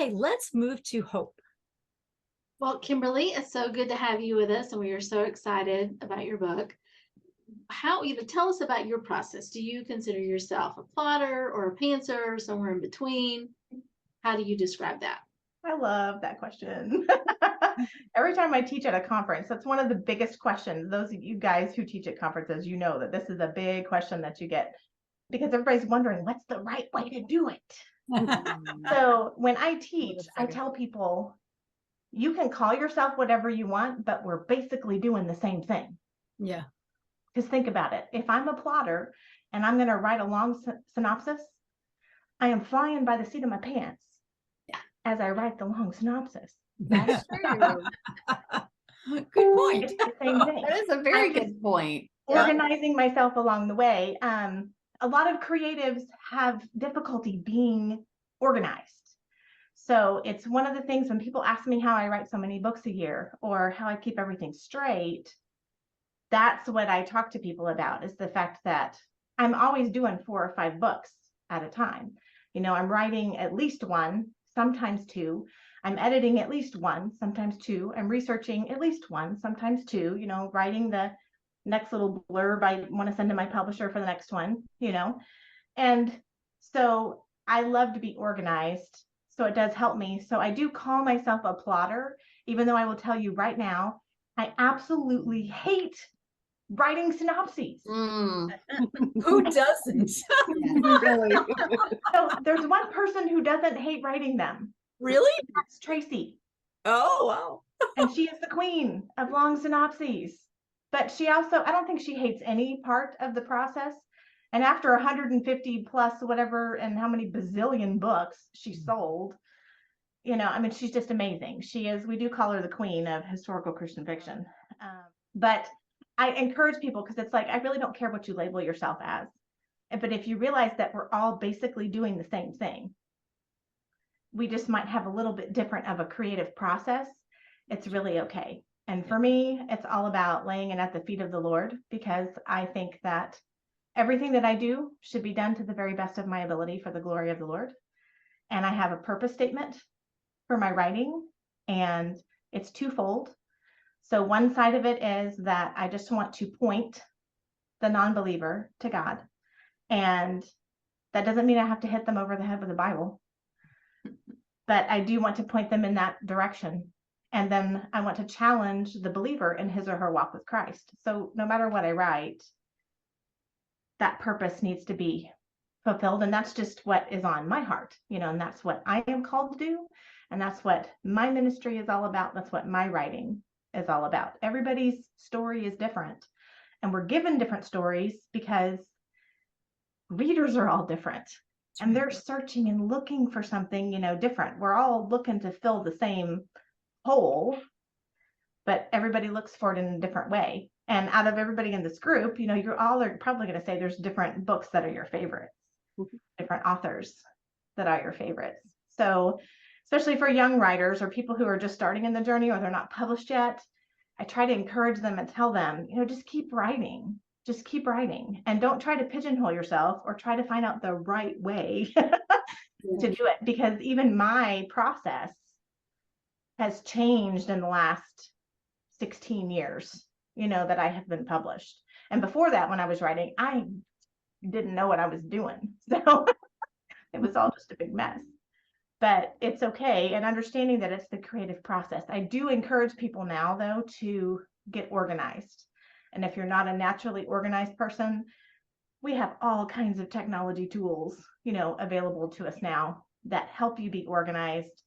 Okay, let's move to Hope. Well, Kimberly, it's so good to have you with us, and we are so excited about your book. Tell us about your process. Do you consider yourself a plotter or a pantser or somewhere in between? How do you describe that? I love that question. Every time I teach at a conference, that's one of the biggest questions. Those of you guys who teach at conferences, you know that this is a big question that you get because everybody's wondering what's the right way to do it. So when I teach, I tell people, you can call yourself whatever you want, but we're basically doing the same thing. Yeah. Because think about it. If I'm a plotter and I'm going to write a long synopsis, I am flying by the seat of my pants as I write the long synopsis. That's true. Good point. It's the same thing. That is a very good point. Organizing myself along the way. A lot of creatives have difficulty being organized. So it's one of the things when people ask me how I write so many books a year or how I keep everything straight, that's what I talk to people about, is the fact that I'm always doing 4 or 5 books at a time. You know, I'm writing at least 1, sometimes 2. I'm editing at least 1, sometimes 2. I'm researching at least 1, sometimes 2, you know, writing the next little blurb I want to send to my publisher for the next one, you know. And so I love to be organized. So it does help me. So I do call myself a plotter, even though I will tell you right now, I absolutely hate writing synopses. Who doesn't? So there's one person who doesn't hate writing them. Really? That's Tracy. Oh, wow. And she is the queen of long synopses. But she also, I don't think she hates any part of the process. And after 150 plus whatever and how many bazillion books she sold, you know, I mean, she's just amazing. She is, we do call her the queen of historical Christian fiction. But I encourage people because it's like, I really don't care what you label yourself as. But if you realize that we're all basically doing the same thing, we just might have a little bit different of a creative process. It's really okay. And for me, it's all about laying it at the feet of the Lord, because I think that everything that I do should be done to the very best of my ability for the glory of the Lord. And I have a purpose statement for my writing, and it's twofold. So one side of it is that I just want to point the non-believer to God. And that doesn't mean I have to hit them over the head with the Bible, but I do want to point them in that direction. And then I want to challenge the believer in his or her walk with Christ. So no matter what I write, that purpose needs to be fulfilled. And that's just what is on my heart, you know, and that's what I am called to do. And that's what my ministry is all about. That's what my writing is all about. Everybody's story is different. And we're given different stories because readers are all different. And they're searching and looking for something, you know, different. We're all looking to fill the same hole, but everybody looks for it in a different way. And out of everybody in this group, you know, you're all are probably going to say there's different books that are your favorites, different authors that are your favorites. So especially for young writers or people who are just starting in the journey or they're not published yet, I try to encourage them and tell them, you know, just keep writing. Just keep writing, and don't try to pigeonhole yourself or try to find out the right way to do it, because even my process has changed in the last 16 years, you know, that I have been published. And before that, when I was writing, I didn't know what I was doing. So it was all just a big mess. But it's okay. And understanding that it's the creative process. I do encourage people now, though, to get organized. And if you're not a naturally organized person, we have all kinds of technology tools, you know, available to us now that help you be organized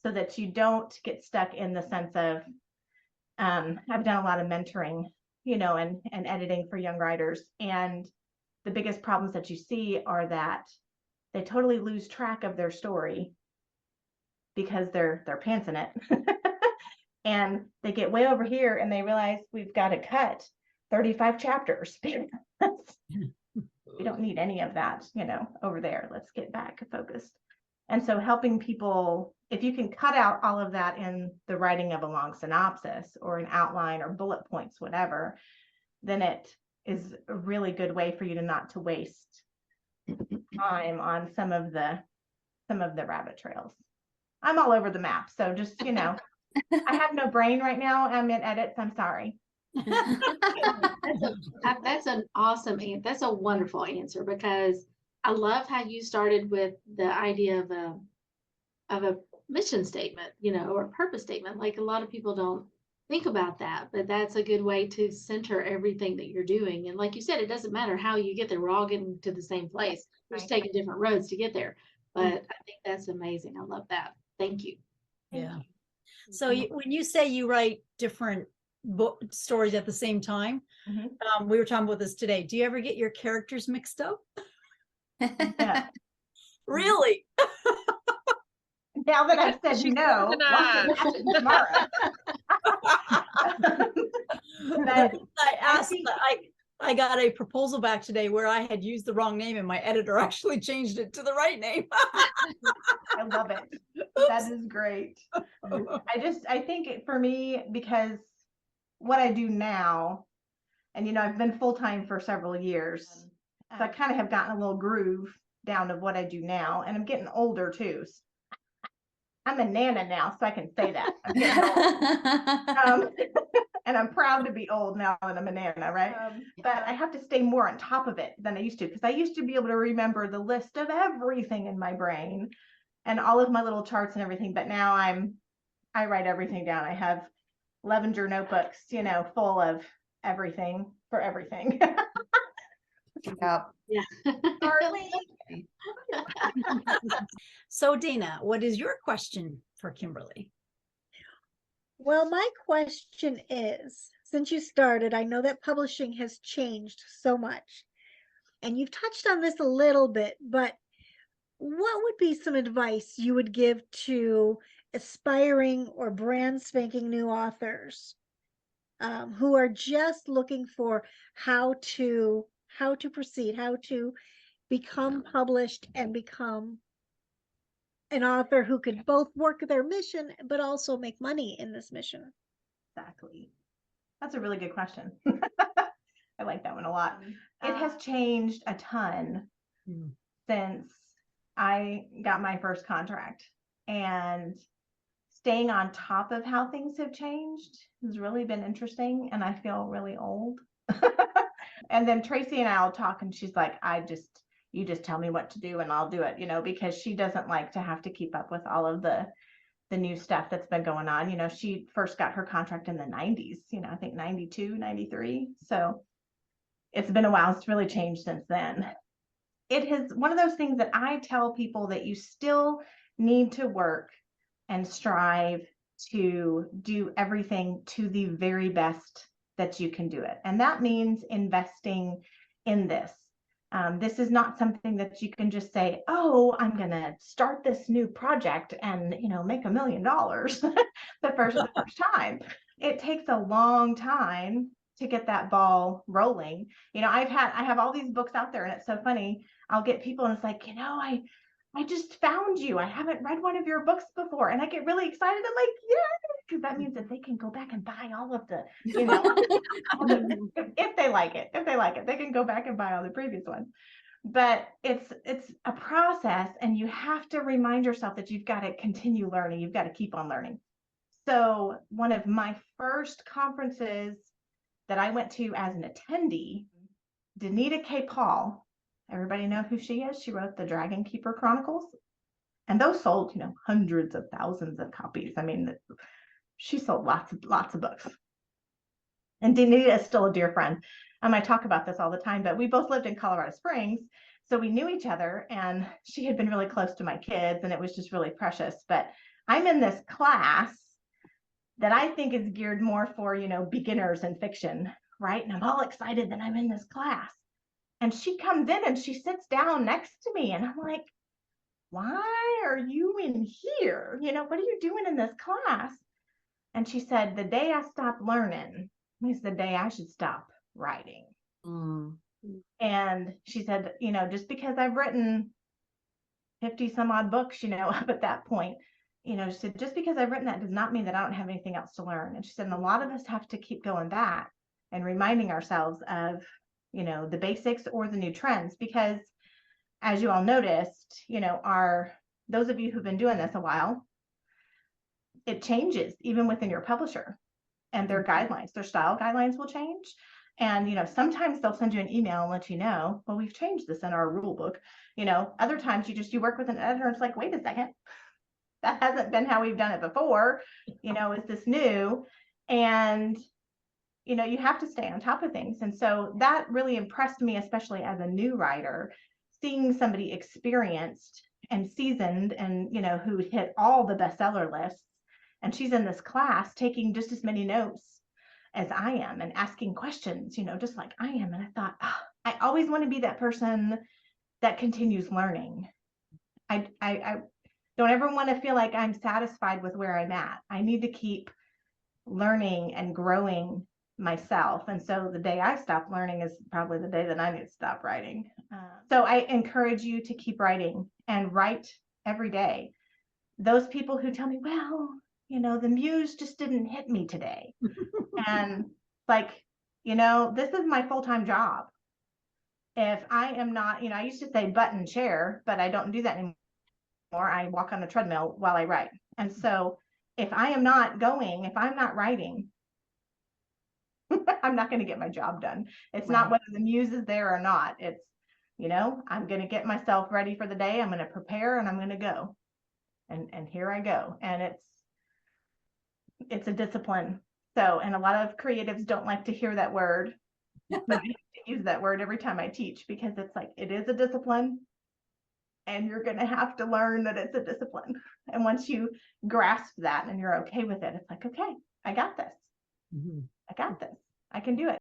so that you don't get stuck in the sense of, I've done a lot of mentoring, you know, and editing for young writers. And the biggest problems that you see are that they totally lose track of their story because they're pantsing it. And they get way over here and they realize we've got to cut 35 chapters. We don't need any of that, you know, over there. Let's get back focused. And so helping people, if you can cut out all of that in the writing of a long synopsis or an outline or bullet points, whatever, then it is a really good way for you to not to waste time on some of the rabbit trails. I'm all over the map. So just, I have no brain right now. I'm in edits. I'm sorry. That's an awesome answer. That's a wonderful answer because I love how you started with the idea of a mission statement, or a purpose statement. Like a lot of people don't think about that, but that's a good way to center everything that you're doing. And like you said, it doesn't matter how you get there. We're all getting to the same place. We're just taking different roads to get there. But I think that's amazing. I love that. Thank you. Yeah. So when you say you write different book stories at the same time, we were talking about this today. Do you ever get your characters mixed up? Yeah. Really? Now that I've said no, watch it tomorrow. But I asked, I got a proposal back today where I had used the wrong name and my editor actually changed it to the right name. I love it. That is great. I think for me, because what I do now, and I've been full-time for several years, so I kind of have gotten a little groove down of what I do now, and I'm getting older too. I'm a nana now, so I can say that. I'm getting old. And I'm proud to be old now that I'm a nana, right? But I have to stay more on top of it than I used to, because I used to be able to remember the list of everything in my brain and all of my little charts and everything. But now I write everything down. I have Levenger notebooks, full of everything for everything. Yep. Yeah. So Dana, what is your question for Kimberly? Well, my question is, since you started, I know that publishing has changed so much, and you've touched on this a little bit, but what would be some advice you would give to aspiring or brand spanking new authors who are just looking for how to proceed, how to become published and become an author who could both work their mission but also make money in this mission? Exactly. That's a really good question. I like that one a lot. It has changed a ton since I got my first contract, and staying on top of how things have changed has really been interesting, and I feel really old. And then Tracy and I will talk, and she's like, you just tell me what to do and I'll do it, because she doesn't like to have to keep up with all of the new stuff that's been going on. She first got her contract in the 90s, I think 92, 93. So it's been a while. It's really changed since then. It is one of those things that I tell people that you still need to work and strive to do everything to the very best that you can do it. And that means investing in this. This is not something that you can just say, oh, I'm going to start this new project and, make $1 million the first time. It takes a long time to get that ball rolling. I have all these books out there, and it's so funny. I'll get people and it's like, I just found you. I haven't read one of your books before. And I get really excited. I'm like, yeah, because that means that they can go back and buy all of the, if they like it, they can go back and buy all the previous ones. But it's a process, and you have to remind yourself that you've got to continue learning. You've got to keep on learning. So one of my first conferences that I went to as an attendee, Danita K. Paul, everybody know who she is? She wrote the Dragon Keeper Chronicles, and those sold, hundreds of thousands of copies. I mean, she sold lots of books. And Danita is still a dear friend. I talk about this all the time, but we both lived in Colorado Springs, so we knew each other, and she had been really close to my kids, and it was just really precious. But I'm in this class that I think is geared more for, beginners in fiction, right? And I'm all excited that I'm in this class. And she comes in and she sits down next to me, and I'm like, why are you in here? What are you doing in this class? And she said, the day I stopped learning is the day I should stop writing. And she said, just because I've written 50 some odd books, up at that point, she said, just because I've written that does not mean that I don't have anything else to learn. And she said, and a lot of us have to keep going back and reminding ourselves of, the basics or the new trends, because as you all noticed, those of you who've been doing this a while, it changes even within your publisher and their guidelines, their style guidelines will change. And, sometimes they'll send you an email and let you know, well, we've changed this in our rule book. Other times you work with an editor and it's like, wait a second, that hasn't been how we've done it before. Is this new? And, you have to stay on top of things. And so that really impressed me, especially as a new writer, seeing somebody experienced and seasoned and, who hit all the bestseller lists. And she's in this class taking just as many notes as I am and asking questions, just like I am. And I thought, I always want to be that person that continues learning. I don't ever want to feel like I'm satisfied with where I'm at. I need to keep learning and growing myself. And so the day I stop learning is probably the day that I need to stop writing. So I encourage you to keep writing and write every day. Those people who tell me, well, the muse just didn't hit me today. And like, this is my full-time job. If I am not, I used to say button chair, but I don't do that anymore. I walk on a treadmill while I write. And so if I am not going, if I'm not writing, I'm not going to get my job done. It's not whether the muse is there or not. It's, I'm going to get myself ready for the day. I'm going to prepare and I'm going to go. And here I go. And it's a discipline. So, and a lot of creatives don't like to hear that word, but I have to use that word every time I teach because it's like, it is a discipline and you're going to have to learn that it's a discipline. And once you grasp that and you're okay with it, it's like, okay, I got this. I got this. I can do it.